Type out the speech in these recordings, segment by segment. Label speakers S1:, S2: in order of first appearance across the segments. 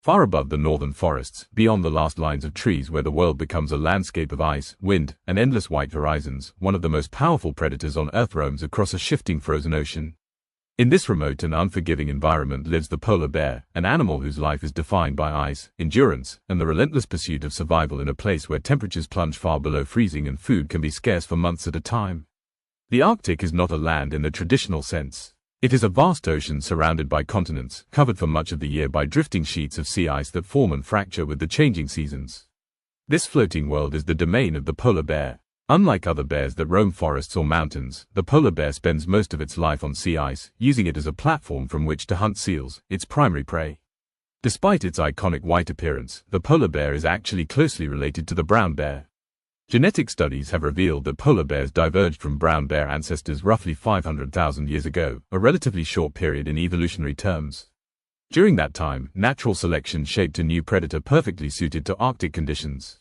S1: Far above the northern forests, beyond the last lines of trees where the world becomes a landscape of ice, wind, and endless white horizons, one of the most powerful predators on Earth roams across a shifting frozen ocean. In this remote and unforgiving environment lives the polar bear, an animal whose life is defined by ice, endurance, and the relentless pursuit of survival in a place where temperatures plunge far below freezing and food can be scarce for months at a time. The Arctic is not a land in the traditional sense. It is a vast ocean surrounded by continents, covered for much of the year by drifting sheets of sea ice that form and fracture with the changing seasons. This floating world is the domain of the polar bear. Unlike other bears that roam forests or mountains, the polar bear spends most of its life on sea ice, using it as a platform from which to hunt seals, its primary prey. Despite its iconic white appearance, the polar bear is actually closely related to the brown bear. Genetic studies have revealed that polar bears diverged from brown bear ancestors roughly 500,000 years ago, a relatively short period in evolutionary terms. During that time, natural selection shaped a new predator perfectly suited to Arctic conditions.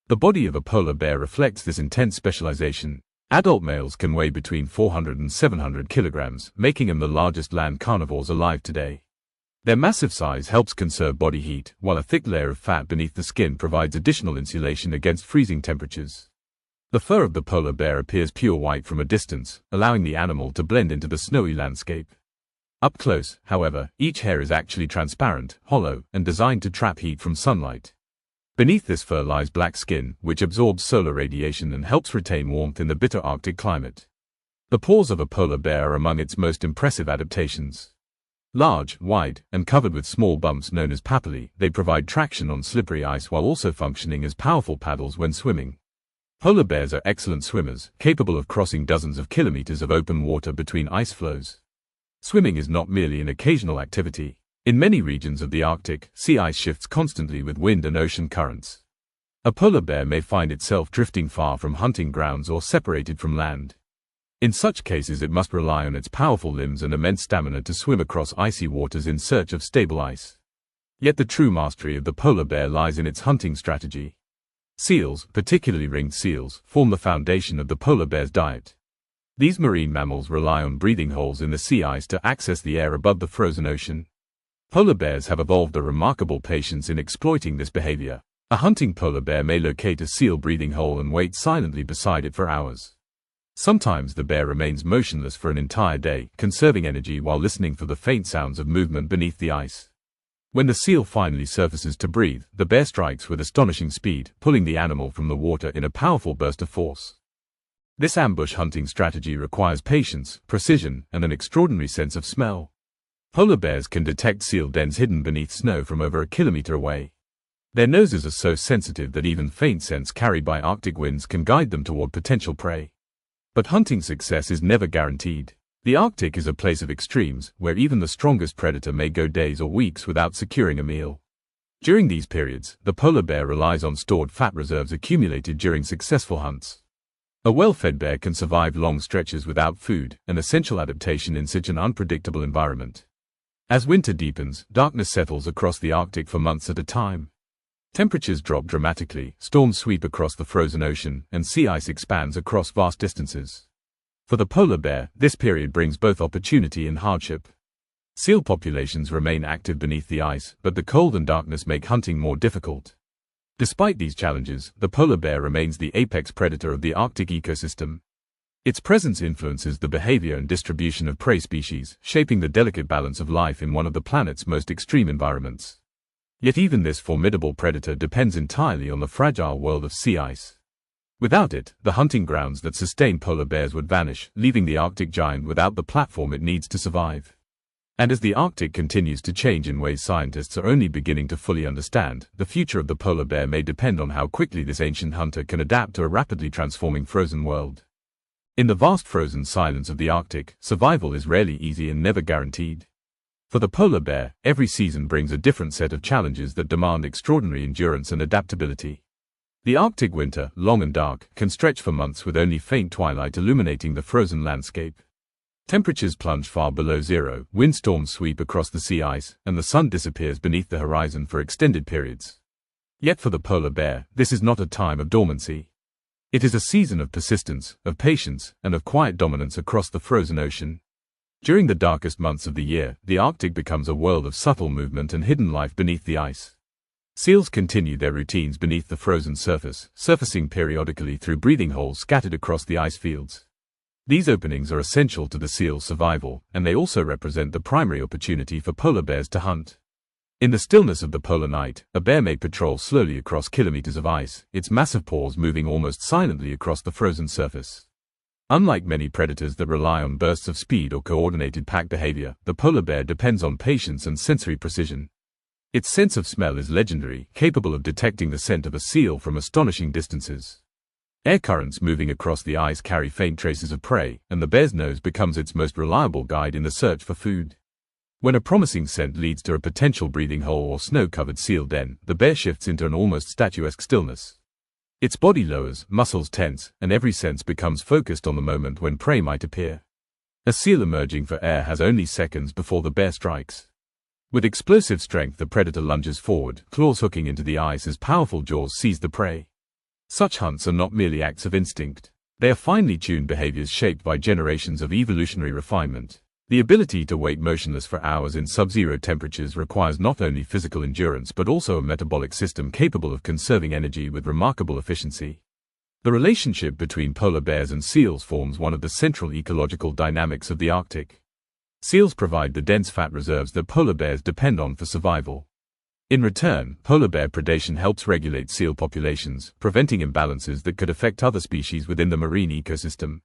S1: The body of a polar bear reflects this intense specialization. Adult males can weigh between 400 and 700 kilograms, making them the largest land carnivores alive today. Their massive size helps conserve body heat, while a thick layer of fat beneath the skin provides additional insulation against freezing temperatures. The fur of the polar bear appears pure white from a distance, allowing the animal to blend into the snowy landscape. Up close, however, each hair is actually transparent, hollow, and designed to trap heat from sunlight. Beneath this fur lies black skin, which absorbs solar radiation and helps retain warmth in the bitter Arctic climate. The paws of a polar bear are among its most impressive adaptations. Large, wide, and covered with small bumps known as papillae, they provide traction on slippery ice while also functioning as powerful paddles when swimming. Polar bears are excellent swimmers, capable of crossing dozens of kilometers of open water between ice floes. Swimming is not merely an occasional activity. In many regions of the Arctic, sea ice shifts constantly with wind and ocean currents. A polar bear may find itself drifting far from hunting grounds or separated from land. In such cases it must rely on its powerful limbs and immense stamina to swim across icy waters in search of stable ice. Yet the true mastery of the polar bear lies in its hunting strategy. Seals, particularly ringed seals, form the foundation of the polar bear's diet. These marine mammals rely on breathing holes in the sea ice to access the air above the frozen ocean. Polar bears have evolved a remarkable patience in exploiting this behavior. A hunting polar bear may locate a seal breathing hole and wait silently beside it for hours. Sometimes the bear remains motionless for an entire day, conserving energy while listening for the faint sounds of movement beneath the ice. When the seal finally surfaces to breathe, the bear strikes with astonishing speed, pulling the animal from the water in a powerful burst of force. This ambush hunting strategy requires patience, precision, and an extraordinary sense of smell. Polar bears can detect seal dens hidden beneath snow from over a kilometer away. Their noses are so sensitive that even faint scents carried by Arctic winds can guide them toward potential prey. But hunting success is never guaranteed. The Arctic is a place of extremes, where even the strongest predator may go days or weeks without securing a meal. During these periods, the polar bear relies on stored fat reserves accumulated during successful hunts. A well-fed bear can survive long stretches without food, an essential adaptation in such an unpredictable environment. As winter deepens, darkness settles across the Arctic for months at a time. Temperatures drop dramatically, storms sweep across the frozen ocean, and sea ice expands across vast distances. For the polar bear, this period brings both opportunity and hardship. Seal populations remain active beneath the ice, but the cold and darkness make hunting more difficult. Despite these challenges, the polar bear remains the apex predator of the Arctic ecosystem. Its presence influences the behavior and distribution of prey species, shaping the delicate balance of life in one of the planet's most extreme environments. Yet even this formidable predator depends entirely on the fragile world of sea ice. Without it, the hunting grounds that sustain polar bears would vanish, leaving the Arctic giant without the platform it needs to survive. And as the Arctic continues to change in ways scientists are only beginning to fully understand, the future of the polar bear may depend on how quickly this ancient hunter can adapt to a rapidly transforming frozen world. In the vast frozen silence of the Arctic, survival is rarely easy and never guaranteed. For the polar bear, every season brings a different set of challenges that demand extraordinary endurance and adaptability. The Arctic winter, long and dark, can stretch for months with only faint twilight illuminating the frozen landscape. Temperatures plunge far below zero, windstorms sweep across the sea ice, and the sun disappears beneath the horizon for extended periods. Yet for the polar bear, this is not a time of dormancy. It is a season of persistence, of patience, and of quiet dominance across the frozen ocean. During the darkest months of the year, the Arctic becomes a world of subtle movement and hidden life beneath the ice. Seals continue their routines beneath the frozen surface, surfacing periodically through breathing holes scattered across the ice fields. These openings are essential to the seal's survival, and they also represent the primary opportunity for polar bears to hunt. In the stillness of the polar night, a bear may patrol slowly across kilometers of ice, its massive paws moving almost silently across the frozen surface. Unlike many predators that rely on bursts of speed or coordinated pack behavior, the polar bear depends on patience and sensory precision. Its sense of smell is legendary, capable of detecting the scent of a seal from astonishing distances. Air currents moving across the ice carry faint traces of prey, and the bear's nose becomes its most reliable guide in the search for food. When a promising scent leads to a potential breathing hole or snow-covered seal den, the bear shifts into an almost statuesque stillness. Its body lowers, muscles tense, and every sense becomes focused on the moment when prey might appear. A seal emerging for air has only seconds before the bear strikes. With explosive strength, the predator lunges forward, claws hooking into the ice as powerful jaws seize the prey. Such hunts are not merely acts of instinct. They are finely tuned behaviors shaped by generations of evolutionary refinement. The ability to wait motionless for hours in sub-zero temperatures requires not only physical endurance but also a metabolic system capable of conserving energy with remarkable efficiency. The relationship between polar bears and seals forms one of the central ecological dynamics of the Arctic. Seals provide the dense fat reserves that polar bears depend on for survival. In return, polar bear predation helps regulate seal populations, preventing imbalances that could affect other species within the marine ecosystem.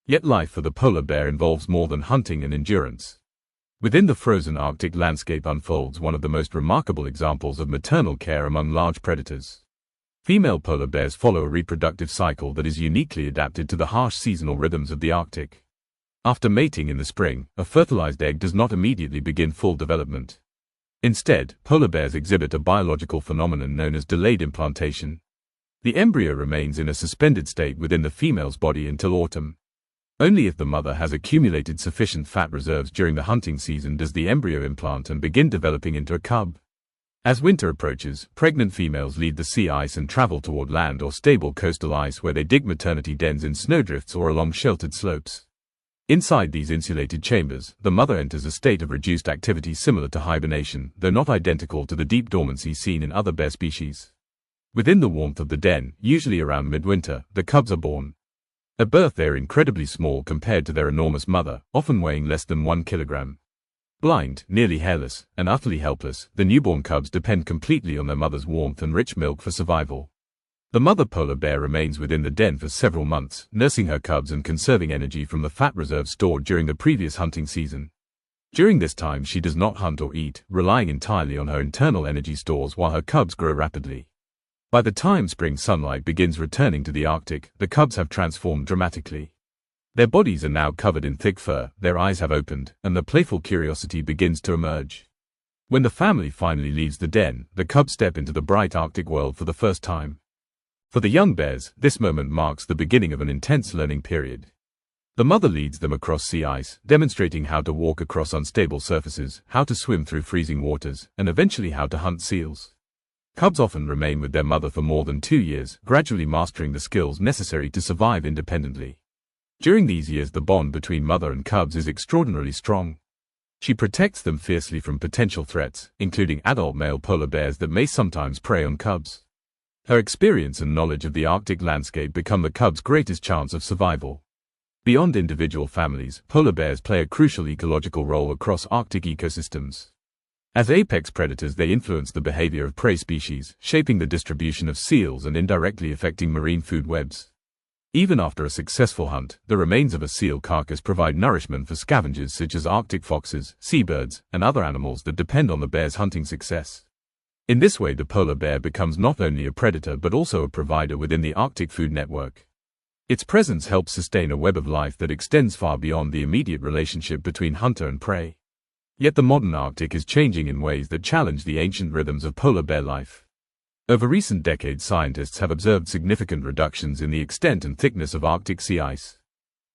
S1: Yet life for the polar bear involves more than hunting and endurance. Within the frozen Arctic landscape unfolds one of the most remarkable examples of maternal care among large predators. Female polar bears follow a reproductive cycle that is uniquely adapted to the harsh seasonal rhythms of the Arctic. After mating in the spring, a fertilized egg does not immediately begin full development. Instead, polar bears exhibit a biological phenomenon known as delayed implantation. The embryo remains in a suspended state within the female's body until autumn. Only if the mother has accumulated sufficient fat reserves during the hunting season does the embryo implant and begin developing into a cub. As winter approaches, pregnant females leave the sea ice and travel toward land or stable coastal ice where they dig maternity dens in snowdrifts or along sheltered slopes. Inside these insulated chambers, the mother enters a state of reduced activity similar to hibernation, though not identical to the deep dormancy seen in other bear species. Within the warmth of the den, usually around midwinter, the cubs are born. At birth they are incredibly small compared to their enormous mother, often weighing less than 1 kilogram. Blind, nearly hairless, and utterly helpless, the newborn cubs depend completely on their mother's warmth and rich milk for survival. The mother polar bear remains within the den for several months, nursing her cubs and conserving energy from the fat reserves stored during the previous hunting season. During this time she does not hunt or eat, relying entirely on her internal energy stores while her cubs grow rapidly. By the time spring sunlight begins returning to the Arctic, the cubs have transformed dramatically. Their bodies are now covered in thick fur, their eyes have opened, and the playful curiosity begins to emerge. When the family finally leaves the den, the cubs step into the bright Arctic world for the first time. For the young bears, this moment marks the beginning of an intense learning period. The mother leads them across sea ice, demonstrating how to walk across unstable surfaces, how to swim through freezing waters, and eventually how to hunt seals. Cubs often remain with their mother for more than 2 years, gradually mastering the skills necessary to survive independently. During these years, the bond between mother and cubs is extraordinarily strong. She protects them fiercely from potential threats, including adult male polar bears that may sometimes prey on cubs. Her experience and knowledge of the Arctic landscape become the cubs' greatest chance of survival. Beyond individual families, polar bears play a crucial ecological role across Arctic ecosystems. As apex predators, they influence the behavior of prey species, shaping the distribution of seals and indirectly affecting marine food webs. Even after a successful hunt, the remains of a seal carcass provide nourishment for scavengers such as Arctic foxes, seabirds, and other animals that depend on the bear's hunting success. In this way, the polar bear becomes not only a predator but also a provider within the Arctic food network. Its presence helps sustain a web of life that extends far beyond the immediate relationship between hunter and prey. Yet the modern Arctic is changing in ways that challenge the ancient rhythms of polar bear life. Over recent decades, scientists have observed significant reductions in the extent and thickness of Arctic sea ice.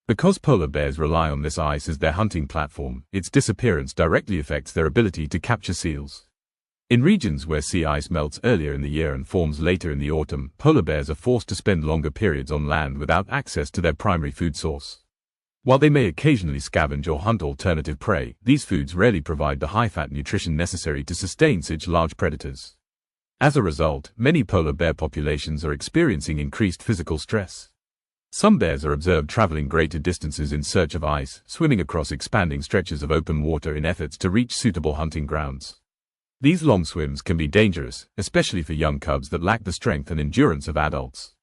S1: Because polar bears rely on this ice as their hunting platform, its disappearance directly affects their ability to capture seals. In regions where sea ice melts earlier in the year and forms later in the autumn, polar bears are forced to spend longer periods on land without access to their primary food source. While they may occasionally scavenge or hunt alternative prey, these foods rarely provide the high-fat nutrition necessary to sustain such large predators. As a result, many polar bear populations are experiencing increased physical stress. Some bears are observed traveling greater distances in search of ice, swimming across expanding stretches of open water in efforts to reach suitable hunting grounds. These long swims can be dangerous, especially for young cubs that lack the strength and endurance of adults.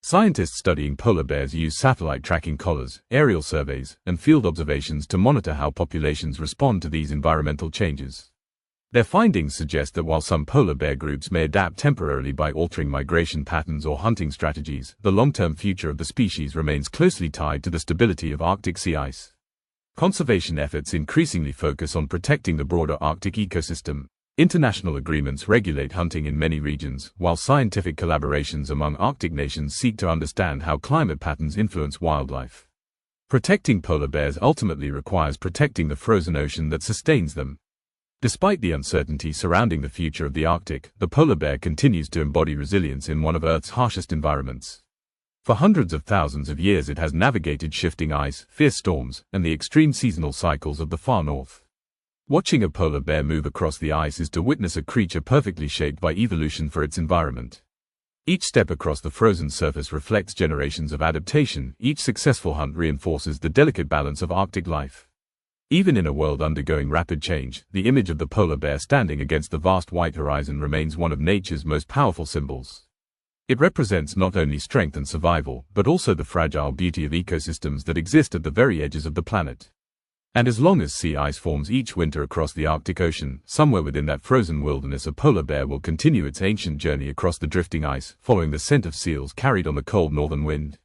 S1: Scientists studying polar bears use satellite tracking collars, aerial surveys, and field observations to monitor how populations respond to these environmental changes. Their findings suggest that while some polar bear groups may adapt temporarily by altering migration patterns or hunting strategies, the long-term future of the species remains closely tied to the stability of Arctic sea ice. Conservation efforts increasingly focus on protecting the broader Arctic ecosystem. International agreements regulate hunting in many regions, while scientific collaborations among Arctic nations seek to understand how climate patterns influence wildlife. Protecting polar bears ultimately requires protecting the frozen ocean that sustains them. Despite the uncertainty surrounding the future of the Arctic, the polar bear continues to embody resilience in one of Earth's harshest environments. For hundreds of thousands of years it has navigated shifting ice, fierce storms, and the extreme seasonal cycles of the far north. Watching a polar bear move across the ice is to witness a creature perfectly shaped by evolution for its environment. Each step across the frozen surface reflects generations of adaptation. Each successful hunt reinforces the delicate balance of Arctic life. Even in a world undergoing rapid change, the image of the polar bear standing against the vast white horizon remains one of nature's most powerful symbols. It represents not only strength and survival, but also the fragile beauty of ecosystems that exist at the very edges of the planet. And as long as sea ice forms each winter across the Arctic Ocean, somewhere within that frozen wilderness a polar bear will continue its ancient journey across the drifting ice, following the scent of seals carried on the cold northern wind.